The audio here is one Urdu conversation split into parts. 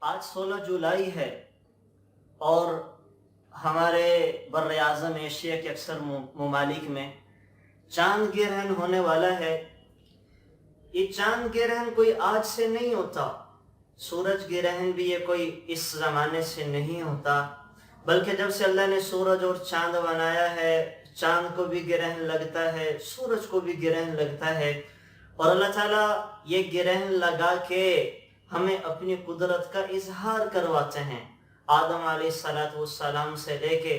آج 16 جولائی ہے اور ہمارے بر اعظم ایشیا کے اکثر ممالک میں چاند گرہن ہونے والا ہے۔ یہ چاند گرہن کوئی آج سے نہیں ہوتا، سورج گرہن بھی یہ کوئی اس زمانے سے نہیں ہوتا، بلکہ جب سے اللہ نے سورج اور چاند بنایا ہے، چاند کو بھی گرہن لگتا ہے، سورج کو بھی گرہن لگتا ہے، اور اللہ تعالیٰ یہ گرہن لگا کے ہمیں اپنی قدرت کا اظہار کرواتے ہیں۔ آدم علیہ السلام سے لے کے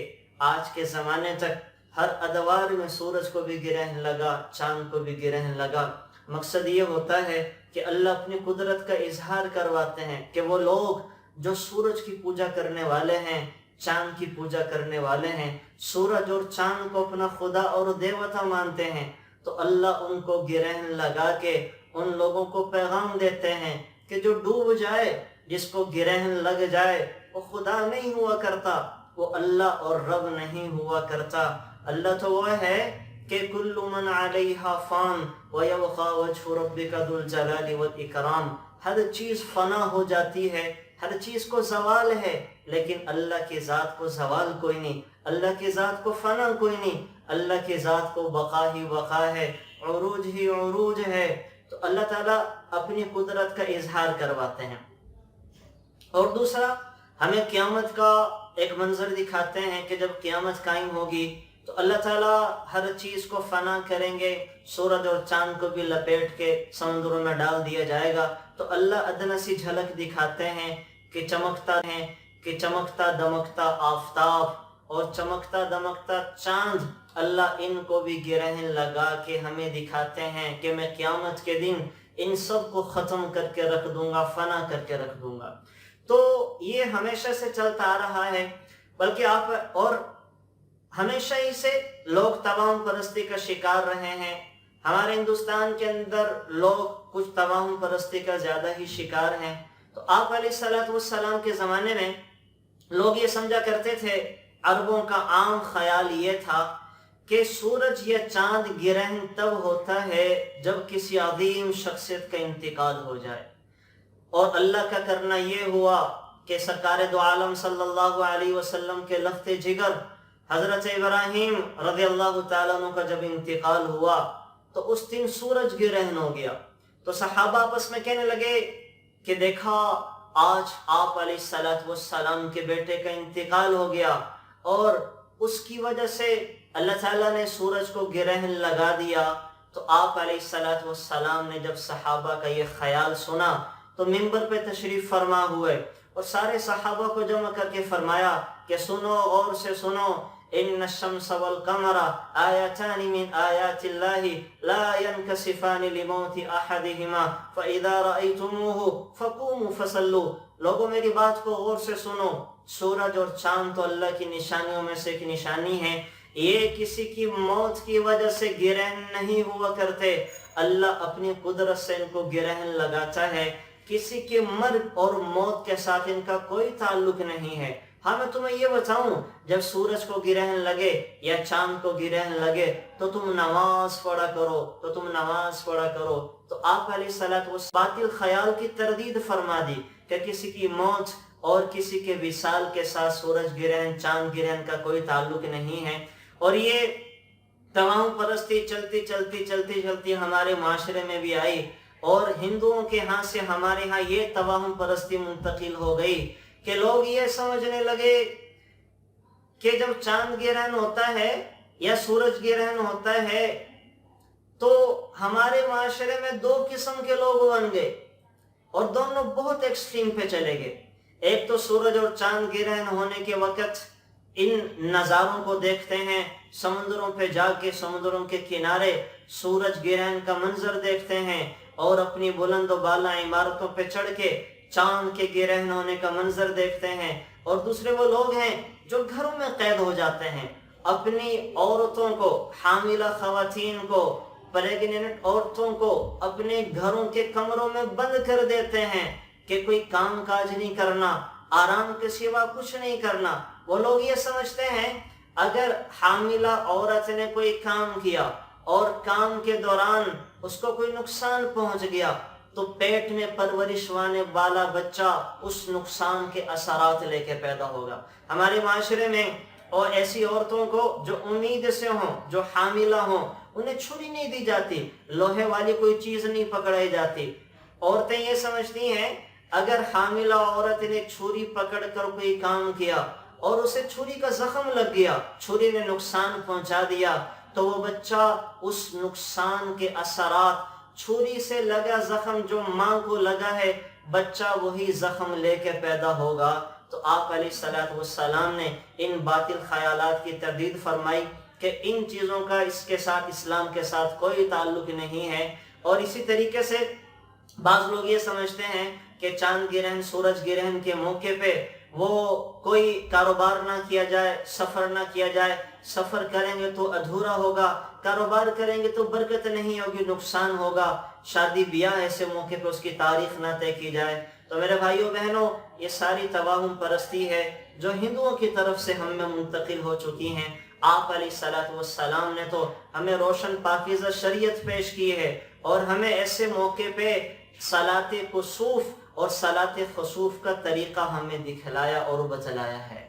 آج کے زمانے تک ہر ادوار میں سورج کو بھی گرہن لگا، چاند کو بھی گرہن لگا۔ مقصد یہ ہوتا ہے کہ اللہ اپنی قدرت کا اظہار کرواتے ہیں کہ وہ لوگ جو سورج کی پوجا کرنے والے ہیں، چاند کی پوجا کرنے والے ہیں، سورج اور چاند کو اپنا خدا اور دیوتا مانتے ہیں، تو اللہ ان کو گرہن لگا کے ان لوگوں کو پیغام دیتے ہیں کہ جو ڈوب جائے، جس کو گرہن لگ جائے، وہ خدا نہیں ہوا کرتا، وہ اللہ اور رب نہیں ہوا کرتا۔ اللہ تو وہ ہے کہ کل من علیہا فان ویبقى وجہ ربک ذو الجلال والاکرام، ہر چیز فنا ہو جاتی ہے، ہر چیز کو زوال ہے، لیکن اللہ کی ذات کو زوال کوئی نہیں، اللہ کی ذات کو فنا کوئی نہیں، اللہ کی ذات کو بقا ہی بقا ہے، عروج ہی عروج ہے۔ تو اللہ تعالیٰ اپنی قدرت کا اظہار کرواتے ہیں۔ اور دوسرا، ہمیں قیامت کا ایک منظر دکھاتے ہیں کہ جب قیامت قائم ہوگی تو اللہ تعالیٰ ہر چیز کو فنا کریں گے، سورج اور چاند کو بھی لپیٹ کے سمندروں میں ڈال دیا جائے گا، تو اللہ ادنا سی جھلک دکھاتے ہیں کہ چمکتا دمکتا آفتاب اور چمکتا دمکتا چاند، اللہ ان کو بھی گرہن لگا کے ہمیں دکھاتے ہیں کہ میں قیامت کے دن ان سب کو ختم کر کے رکھ دوں گا، فنا کر کے رکھ دوں گا۔ تو یہ ہمیشہ سے چلتا آ رہا ہے، بلکہ اور ہمیشہ ہی سے لوگ توہم پرستی کا شکار رہے ہیں۔ ہمارے ہندوستان کے اندر لوگ کچھ توہم پرستی کا زیادہ ہی شکار ہیں۔ تو آپ علیہ السلام کے زمانے میں لوگ یہ سمجھا کرتے تھے، عربوں کا عام خیال یہ تھا کہ سورج یا چاند گرہن تب ہوتا ہے جب کسی عظیم شخصیت کا انتقال ہو جائے، اور اللہ کا کرنا یہ ہوا کہ سرکار دو عالم صلی اللہ علیہ وسلم کے لخت جگر حضرت ابراہیم رضی اللہ تعالیٰ عنہ کا جب انتقال ہوا تو اس دن سورج گرہن ہو گیا۔ تو صحابہ آپس میں کہنے لگے کہ دیکھا، آج آپ علیہ السلام کے بیٹے کا انتقال ہو گیا، اور اس کی وجہ سے اللہ تعالیٰ نے سورج کو گرہن لگا دیا۔ تو آپ علیہ السلام نے جب صحابہ کا یہ خیال سنا تو منبر پہ تشریف فرما ہوئے اور سارے صحابہ کو جمع کر کے فرمایا کہ سنو، غور سے سنو، ان الشمس والقمر آیتان من آیات اللہ لا ينکسفان لموت احدہما فاذا رأیتموہ فقوموا فصلوا۔ لوگوں میری بات کو غور سے سنو، سورج اور چاند تو اللہ کی نشانیوں میں سے ایک نشانی ہے، یہ کسی کی موت کی وجہ سے گرہن نہیں ہوا کرتے، اللہ اپنی قدرت سے ان کو گرہن لگاتا ہے، کسی کے مرگ اور موت کے ساتھ ان کا کوئی تعلق نہیں ہے۔ ہاں، میں تمہیں یہ بتاؤں، جب سورج کو گرہن لگے یا چاند کو گرہن لگے تو تم نماز پڑھا کرو۔ تو آپ علیہ الصلوۃ والسلام باطل خیال کی تردید فرما دی کہ کسی کی موت اور کسی کے وصال کے ساتھ سورج گرہن، چاند گرہن کا کوئی تعلق نہیں ہے۔ اور یہ توہم پرستی چلتی ہمارے معاشرے میں بھی آئی، اور ہندوؤں کے ہاں سے ہمارے ہاں یہ توہم پرستی منتقل ہو گئی کہ لوگ یہ سمجھنے لگے کہ جب چاند گرہن ہوتا ہے یا سورج گرہن ہوتا ہے تو ہمارے معاشرے میں دو قسم کے لوگ بن گئے، اور دونوں بہت ایکسٹریم پہ چلے گئے۔ ایک تو سورج اور چاند گرہن ہونے کے وقت ان نظاروں کو دیکھتے ہیں، سمندروں پہ جا کے سمندروں کے کنارے سورج گرہن کا منظر دیکھتے ہیں، اور اپنی بلند و بالا عمارتوں پہ چڑھ کے چاند کے گرہن ہونے کا منظر دیکھتے ہیں۔ اور دوسرے وہ لوگ ہیں جو گھروں میں قید ہو جاتے ہیں، اپنی عورتوں کو، حاملہ خواتین کو، پریگننٹ عورتوں کو اپنے گھروں کے کمروں میں بند کر دیتے ہیں کہ کوئی کام کاج نہیں کرنا، آرام کے سوا کچھ نہیں کرنا۔ وہ لوگ یہ سمجھتے ہیں اگر حاملہ عورت نے کوئی کام کیا اور کام کے دوران اس کو کوئی نقصان پہنچ گیا تو پیٹ میں پرورش وانے والا بچہ اس نقصان کے اثرات لے کے پیدا ہوگا۔ ہمارے معاشرے میں اور ایسی عورتوں کو جو امید سے ہوں، جو حاملہ ہوں، انہیں چھری نہیں دی جاتی، لوہے والی کوئی چیز نہیں پکڑائی جاتی۔ عورتیں یہ سمجھتی ہیں اگر حاملہ عورت نے چھری پکڑ کر کوئی کام کیا اور اسے چھری کا زخم لگ گیا، چھری نے نقصان پہنچا دیا، تو وہ بچہ اس نقصان کے اثرات، چھری سے لگا زخم جو ماں کو لگا ہے، بچہ وہی زخم لے کے پیدا ہوگا۔ تو آپ علیہ السلام نے ان باطل خیالات کی تردید فرمائی کہ ان چیزوں کا اس کے ساتھ، اسلام کے ساتھ کوئی تعلق نہیں ہے۔ اور اسی طریقے سے بعض لوگ یہ سمجھتے ہیں کہ چاند گرہن، سورج گرہن کے موقع پہ وہ کوئی کاروبار نہ کیا جائے، سفر نہ کیا جائے، سفر کریں گے تو ادھورا ہوگا، کاروبار کریں گے تو برکت نہیں ہوگی، نقصان ہوگا، شادی بیاہ ایسے موقع پہ اس کی تاریخ نہ طے کی جائے۔ تو میرے بھائیوں بہنوں، یہ ساری توہم پرستی ہے جو ہندوؤں کی طرف سے ہم میں منتقل ہو چکی ہیں۔ آپ علیہ السلام نے تو ہمیں روشن پاکیزہ شریعت پیش کی ہے، اور ہمیں ایسے موقع پہ صلاۃ کسوف اور صلاۃ خسوف کا طریقہ ہمیں دکھلایا اور بتلایا ہے۔